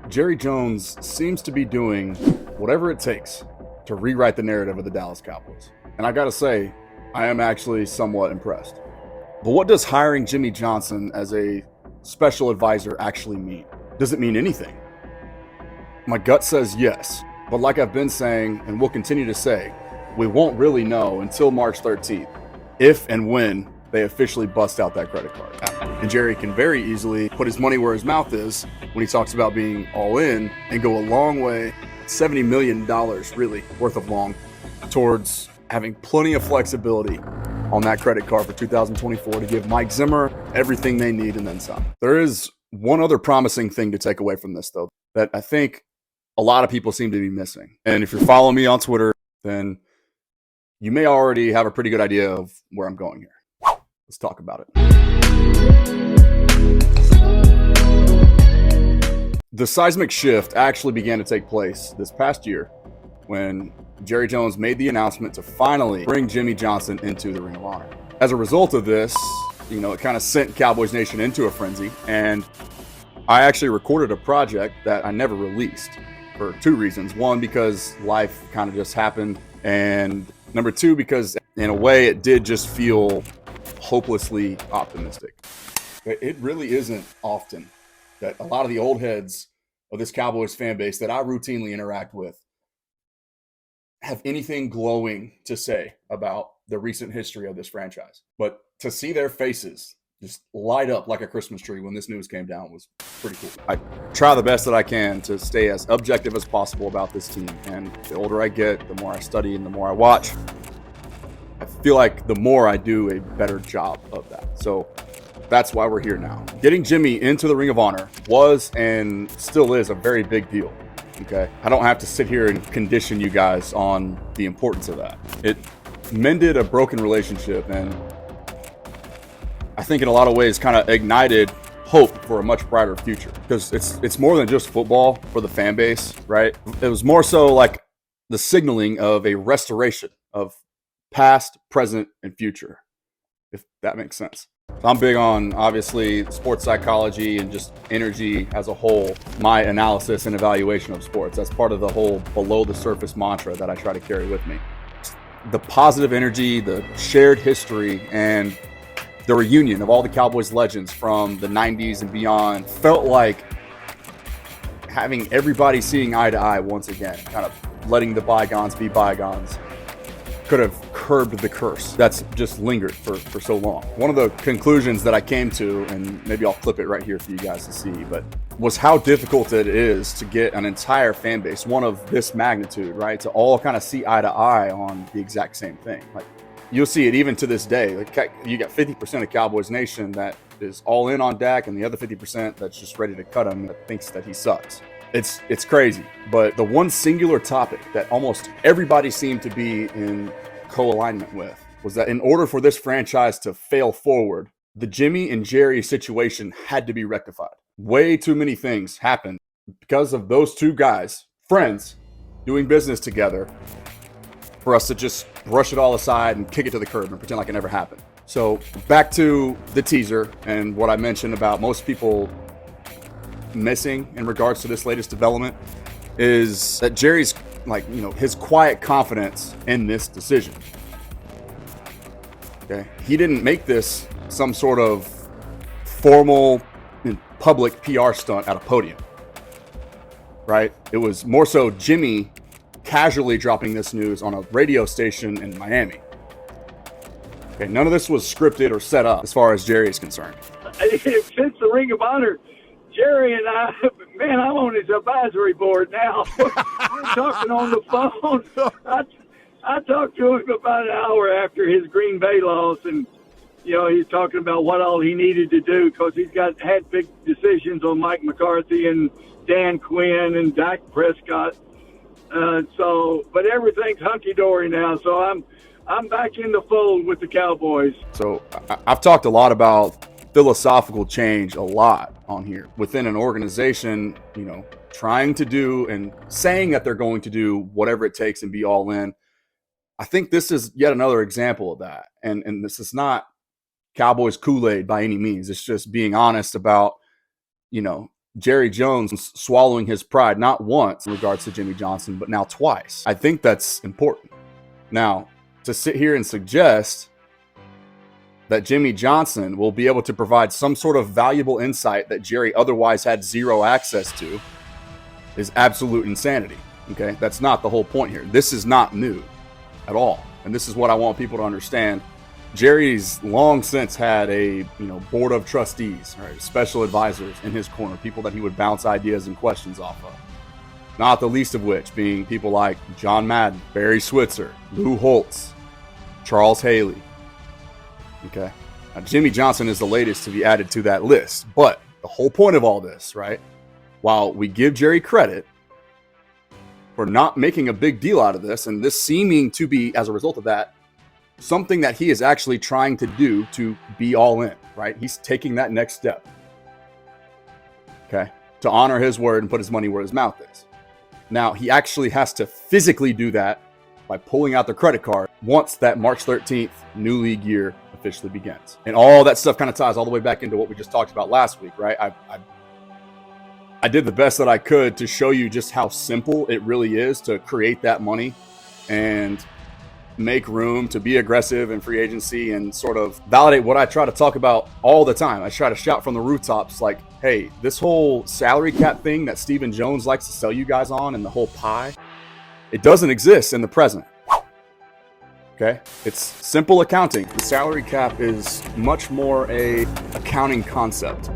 Jerry Jones seems to be doing whatever it takes to rewrite the narrative of the Dallas Cowboys. And I got to say, I am actually somewhat impressed. But what does hiring Jimmy Johnson as a special advisor actually mean? Does it mean anything? My gut says yes. But like I've been saying, and will continue to say, we won't really know until March 13th if and when they officially bust out that credit card. And Jerry can very easily put his money where his mouth is when he talks about being all in and go a long way, $70 million really worth of long, towards having plenty of flexibility on that credit card for 2024 to give Mike Zimmer everything they need and then some. There is one other promising thing to take away from this, though, that I think a lot of people seem to be missing. And if you're following me on Twitter, then you may already have a pretty good idea of where I'm going here. Let's talk about it. The seismic shift actually began to take place this past year when Jerry Jones made the announcement to finally bring Jimmy Johnson into the Ring of Honor. As a result of this, it kind of sent Cowboys Nation into a frenzy, and I actually recorded a project that I never released for two reasons. One, because life kind of just happened, and number two, because in a way it did just feel hopelessly optimistic. It really isn't often that a lot of the old heads of this Cowboys fan base that I routinely interact with have anything glowing to say about the recent history of this franchise. But to see their faces just light up like a Christmas tree when this news came down was pretty cool. I try the best that I can to stay as objective as possible about this team. And the older I get, the more I study and the more I watch, I feel like the more I do a better job of that. So that's why we're here now. Getting Jimmy into the Ring of Honor was and still is a very big deal. Okay, I don't have to sit here and condition you guys on the importance of that. It mended a broken relationship, and I think in a lot of ways kind of ignited hope for a much brighter future, because it's more than just football for the fan base, right? It was more so like the signaling of a restoration of past, present, and future, if that makes sense. So I'm big on, obviously, sports psychology and just energy as a whole, my analysis and evaluation of sports. That's part of the whole below the surface mantra that I try to carry with me. The positive energy, the shared history, and the reunion of all the Cowboys legends from the 90s and beyond felt like having everybody seeing eye to eye once again, kind of letting the bygones be bygones, could have curbed the curse that's just lingered for so long. One of the conclusions that I came to, and maybe I'll clip it right here for you guys to see, but was how difficult it is to get an entire fan base, one of this magnitude, right, to all kind of see eye to eye on the exact same thing. Like, you'll see it even to this day. Like, you got 50% of Cowboys Nation that is all in on Dak, and the other 50% that's just ready to cut him, that thinks that he sucks. It's crazy. But the one singular topic that almost everybody seemed to be in co-alignment with was that in order for this franchise to fail forward, the Jimmy and Jerry situation had to be rectified. Way too many things happened because of those two guys, friends, doing business together, for us to just brush it all aside and kick it to the curb and pretend like it never happened. So back to the teaser and what I mentioned about most people missing in regards to this latest development is that Jerry's, his quiet confidence in this decision. Okay, he didn't make this some sort of formal public PR stunt at a podium, right? It was more so Jimmy casually dropping this news on a radio station in Miami. Okay, none of this was scripted or set up as far as Jerry is concerned. Since the Ring of Honor, Jerry and I, man, I'm on his advisory board now. We're talking on the phone. I talked to him about an hour after his Green Bay loss, and he's talking about what all he needed to do because he's had big decisions on Mike McCarthy and Dan Quinn and Dak Prescott. But everything's hunky dory now. So I'm back in the fold with the Cowboys. So I've talked a lot about philosophical change a lot on here within an organization, trying to do and saying that they're going to do whatever it takes and be all in. I think this is yet another example of that. And this is not Cowboys Kool-Aid by any means. It's just being honest about, Jerry Jones swallowing his pride not once in regards to Jimmy Johnson, but now twice. I think that's important. Now, to sit here and suggest that Jimmy Johnson will be able to provide some sort of valuable insight that Jerry otherwise had zero access to is absolute insanity. Okay, that's not the whole point here. This is not new at all, and this is what I want people to understand. Jerry's long since had a board of trustees, right, special advisors in his corner, people that he would bounce ideas and questions off of. Not the least of which being people like John Madden, Barry Switzer, Lou Holtz, Charles Haley. Okay, now, Jimmy Johnson is the latest to be added to that list. But the whole point of all this, right? While we give Jerry credit for not making a big deal out of this, and this seeming to be, as a result of that, something that he is actually trying to do to be all in, right? He's taking that next step, okay, to honor his word and put his money where his mouth is. Now, he actually has to physically do that by pulling out the credit card once that March 13th new league year officially begins. And all that stuff kind of ties all the way back into what we just talked about last week, right? I did the best that I could to show you just how simple it really is to create that money and make room to be aggressive in free agency and sort of validate what I try to talk about all the time. I try to shout from the rooftops like, hey, this whole salary cap thing that Stephen Jones likes to sell you guys on and the whole pie, it doesn't exist in the present. Okay? It's simple accounting. The salary cap is much more a accounting concept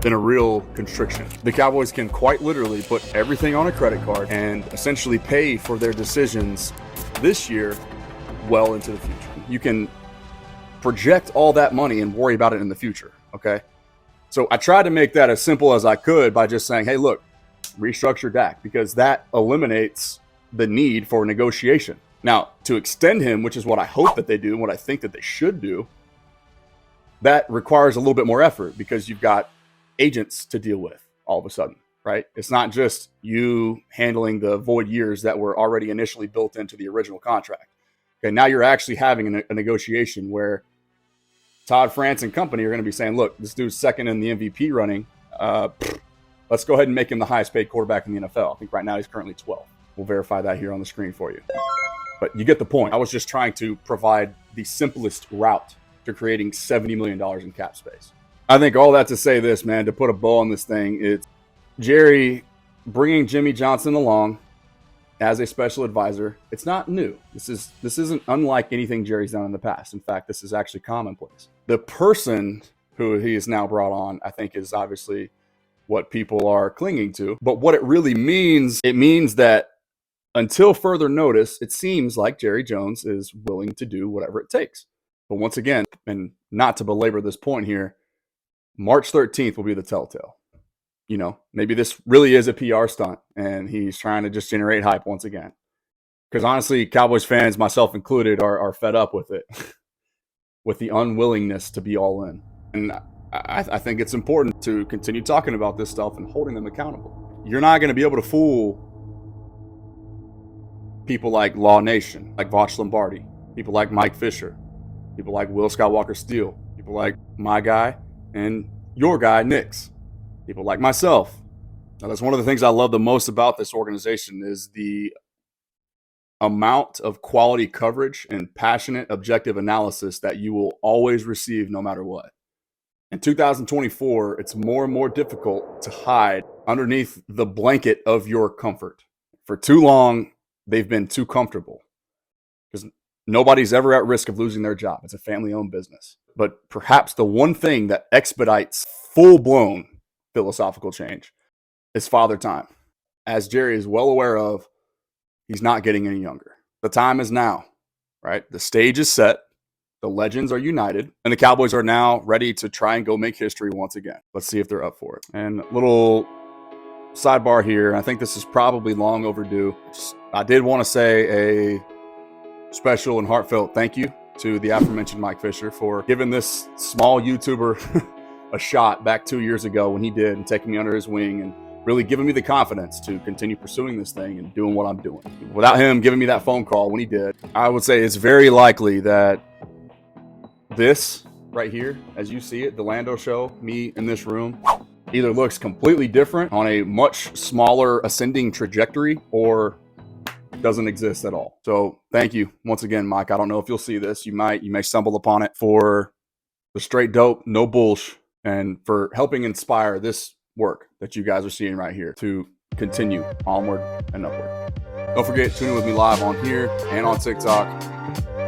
than a real constriction. The Cowboys can quite literally put everything on a credit card and essentially pay for their decisions this year well into the future. You can project all that money and worry about it in the future, okay? So I tried to make that as simple as I could by just saying, hey, look, restructure Dak, because that eliminates the need for negotiation. Now, to extend him, which is what I hope that they do and what I think that they should do, that requires a little bit more effort because you've got agents to deal with all of a sudden, right? It's not just you handling the void years that were already initially built into the original contract. Okay, now you're actually having a negotiation where Todd France and company are going to be saying, look, this dude's second in the MVP running. Let's go ahead and make him the highest paid quarterback in the NFL. I think right now he's currently 12. We'll verify that here on the screen for you. But you get the point. I was just trying to provide the simplest route to creating $70 million in cap space. I think all that to say this, man, to put a bow on this thing, it's Jerry bringing Jimmy Johnson along as a special advisor. It's not new. This isn't unlike anything Jerry's done in the past. In fact, this is actually commonplace. The person who he is now brought on, I think, is obviously what people are clinging to. But what it really means, it means that until further notice, it seems like Jerry Jones is willing to do whatever it takes. But once again, and not to belabor this point here, March 13th will be the telltale. Maybe this really is a PR stunt and he's trying to just generate hype once again. Because honestly, Cowboys fans, myself included, are fed up with it, with the unwillingness to be all in. And I think it's important to continue talking about this stuff and holding them accountable. You're not going to be able to fool people like Law Nation, like Voch Lombardi, people like Mike Fisher, people like Will Skywalker Steele, people like my guy and your guy, Nix, people like myself. Now, that's one of the things I love the most about this organization is the amount of quality coverage and passionate, objective analysis that you will always receive no matter what. In 2024, it's more and more difficult to hide underneath the blanket of your comfort. For too long, they've been too comfortable because nobody's ever at risk of losing their job. It's a family-owned business. But perhaps the one thing that expedites full-blown philosophical change is father time. As Jerry is well aware of, he's not getting any younger. The time is now, right? The stage is set. The legends are united. And the Cowboys are now ready to try and go make history once again. Let's see if they're up for it. And a little sidebar here. I think this is probably long overdue. I did want to say a special and heartfelt thank you to the aforementioned Mike Fisher for giving this small YouTuber a shot back 2 years ago when he did and taking me under his wing and really giving me the confidence to continue pursuing this thing and doing what I'm doing. Without him giving me that phone call when he did, I would say it's very likely that this right here, as you see it, the Lando show, me in this room, either looks completely different on a much smaller ascending trajectory or doesn't exist at all. So thank you once again, Mike. I don't know if you'll see this. You may stumble upon it, for the straight dope, no bullsh, and for helping inspire this work that you guys are seeing right here to continue onward and upward. Don't forget, tune in with me live on here and on TikTok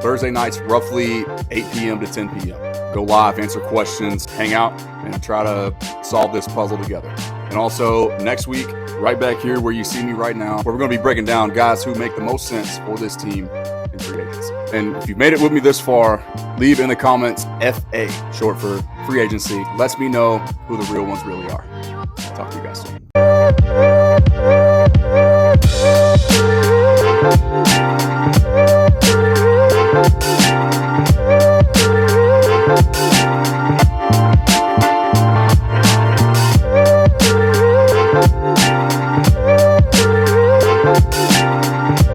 Thursday nights, roughly 8 p.m. to 10 p.m. Go live, answer questions, hang out, and try to solve this puzzle together. And also next week, right back here where you see me right now, where we're going to be breaking down guys who make the most sense for this team in free agency. And if you've made it with me this far, leave in the comments FA, short for free agency. Lets me know who the real ones really are. Talk to you guys soon.